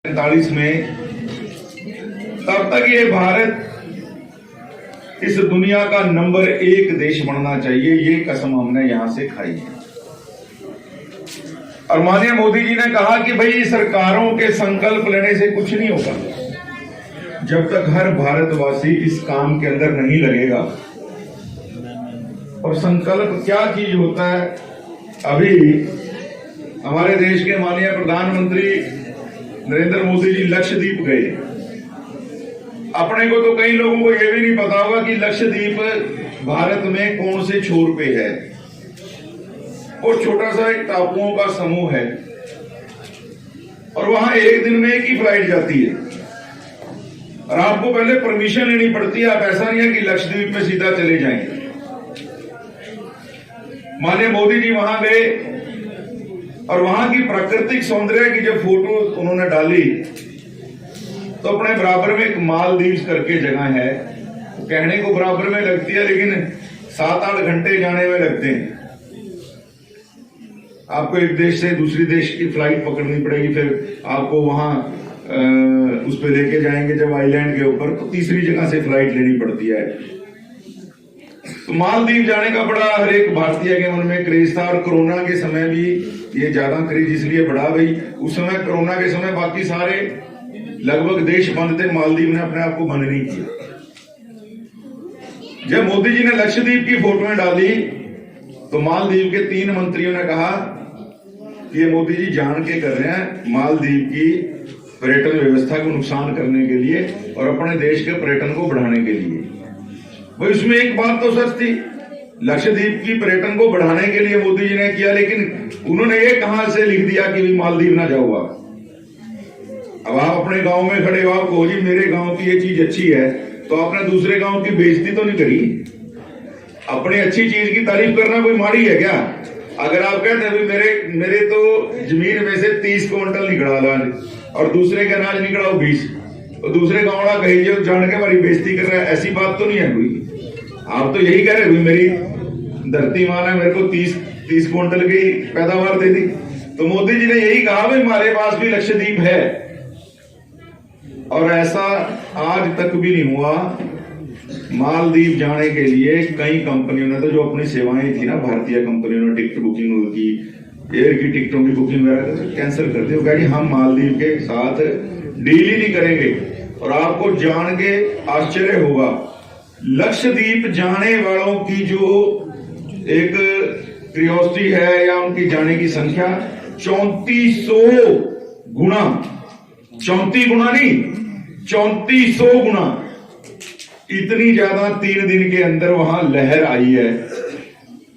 1945 में, तब तक ये भारत इस दुनिया का नंबर 1 देश बनना चाहिए, ये कसम हमने यहां से खाई है। और माननीय मोदी जी ने कहा कि भाई सरकारों के संकल्प लेने से कुछ नहीं होगा, जब तक हर भारतवासी इस काम के अंदर नहीं लगेगा। और संकल्प क्या चीज होता है? अभी हमारे देश के माननीय प्रधानमंत्री नरेंद्र मोदी जी लक्षद्वीप गए। अपने को तो कई लोगों को यह भी नहीं पता होगा कि लक्षद्वीप भारत में कौन से छोर पे है। वो छोटा सा एक टापुओं का समूह है और वहां एक दिन में एक ही फ्लाइट जाती है और आपको पहले परमिशन लेनी पड़ती है। आप ऐसा नहीं है कि लक्षद्वीप में सीधा चले जाएंगे। माननीय मोदी जी वहां गए और वहां की प्राकृतिक सौंदर्य की जब फोटो उन्होंने डाली तो अपने बराबर में एक मालदीव करके जगह है, कहने को बराबर में लगती है लेकिन 7-8 घंटे जाने में लगते हैं। आपको एक देश से दूसरी देश की फ्लाइट पकड़नी पड़ेगी, फिर आपको वहां उस पे लेके जाएंगे जब आइलैंड के ऊपर, तो तीसरी जगह से फ्लाइट लेनी पड़ती है। तो मालदीव जाने का बड़ा हर एक भारतीय के मन में क्रेज था और कोरोना के समय भी ये ज्यादा क्रेज इसलिए बढ़ा भाई उस समय कोरोना के समय बाकी सारे लगभग देश बंद थे, मालदीव ने अपने आप को बंद नहीं किया। जब मोदी जी ने लक्षद्वीप की फोटोएं डाली तो मालदीव के 3 मंत्रियों ने कहा कि ये मोदी जी जान के कर रहे हैं मालदीव की पर्यटन व्यवस्था को नुकसान करने के लिए और अपने देश के पर्यटन को बढ़ाने के लिए। भाई उसमें एक बात तो सच थी, लक्षद्वीप की पर्यटन को बढ़ाने के लिए मोदी जी ने किया, लेकिन उन्होंने ये कहां से लिख दिया कि मालदीव ना जाओ आप। अब आप अपने गांव में खड़े हो, आप कहो जी मेरे गांव की ये चीज अच्छी है, तो आपने दूसरे गांव की बेइज्जती तो नहीं करी। अपनी अच्छी चीज की तारीफ करना कोई माड़ी है क्या? अगर आप कहते हैं मेरे तो जमीन में से 30 क्विंटल निकला अनाज और दूसरे के अनाज निकला 20, तो दूसरे गांव वाला कही जो जान के हमारी बेइज्जती कर रहा है, ऐसी बात तो नहीं है कोई। आप तो यही कह रहे हो मेरी धरती मां ने मेरे को 30 क्विंटल की पैदावार दे दी। तो मोदी जी ने यही कहा भाई हमारे पास भी लक्षद्वीप है। और ऐसा आज तक भी नहीं हुआ। मालदीव जाने के लिए कई कंपनियों ने तो जो अपनी सेवाएं थी ना, भारतीय कंपनियों ने टिकट बुकिंग की, एयर की टिकटों की बुकिंग वगैरह कैंसिल कर दी। वो कहा हम मालदीव के साथ डील ही नहीं करेंगे। और आपको जान के आश्चर्य होगा, लक्षद्वीप जाने वालों की जो एक क्यूरियोसिटी है या उनकी जाने की संख्या 3400 गुना, 34 गुना नहीं 3400 गुना, इतनी ज्यादा 3 दिन के अंदर वहां लहर आई है।